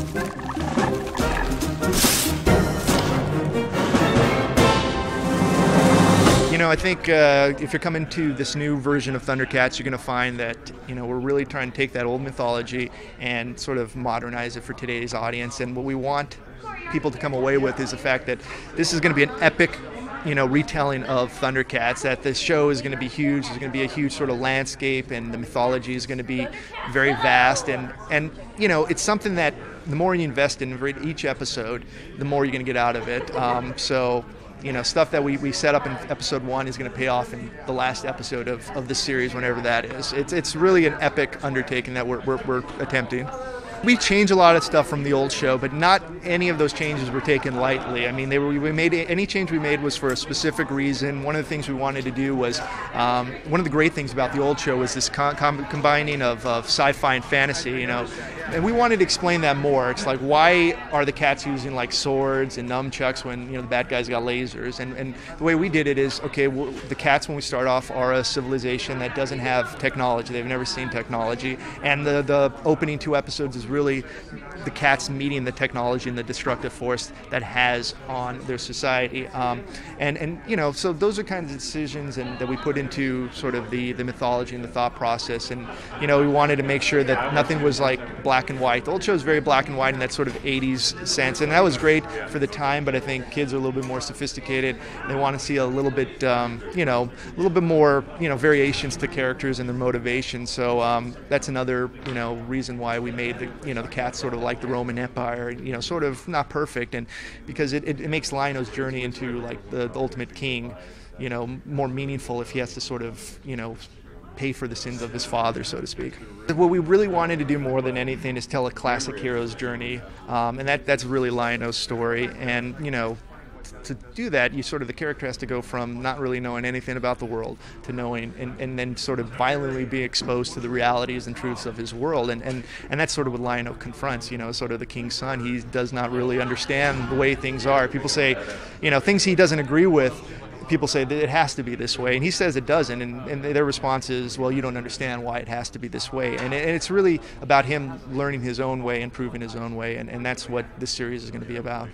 You know, I think if you're coming to this new version of ThunderCats, you're going to find that, you know, we're really trying to take that old mythology and sort of modernize it for today's audience. And what we want people to come away with is the fact that this is going to be an epic, you know, retelling of ThunderCats, that the show is going to be huge. There's going to be a huge sort of landscape, and the mythology is going to be very vast. And you know, it's something that the more you invest in each episode, the more you're going to get out of it. So, you know, stuff that we set up in episode 1 is going to pay off in the last episode of the series, whenever that is. It's really an epic undertaking that we're attempting. We changed a lot of stuff from the old show, but not any of those changes were taken lightly. I mean, any change we made was for a specific reason. One of the things we wanted to do was, one of the great things about the old show was this combining of sci-fi and fantasy, you know, and we wanted to explain that more. It's like, why are the cats using like swords and nunchucks when, you know, the bad guys got lasers? And the way we did it is, okay, the cats when we start off are a civilization that doesn't have technology. They've never seen technology, and the opening 2 episodes is really the cats meeting the technology and the destructive force that has on their society. And you know, so those are kinds of decisions that we put into sort of the mythology and the thought process. And you know, we wanted to make sure that nothing was like black and white. The old show is very black and white in that sort of 80s sense, and that was great for the time, but I think kids are a little bit more sophisticated. They want to see a little bit, you know, a little bit more, you know, variations to characters and their motivations. So that's another, you know, reason why we made the cats sort of like the Roman Empire, you know, sort of not perfect, and because it makes Lionel's journey into like the ultimate king, you know, more meaningful if he has to sort of, you know, pay for the sins of his father, so to speak. What we really wanted to do more than anything is tell a classic hero's journey, and that's really Lionel's story. And you know, to do that, the character has to go from not really knowing anything about the world to knowing, and then sort of violently be exposed to the realities and truths of his world. And that's sort of what Lionel confronts, you know, sort of the king's son. He does not really understand the way things are. People say, you know, things he doesn't agree with, people say that it has to be this way, and he says it doesn't, and their response is, well, you don't understand why it has to be this way. And it's really about him learning his own way and proving his own way, and that's what this series is going to be about.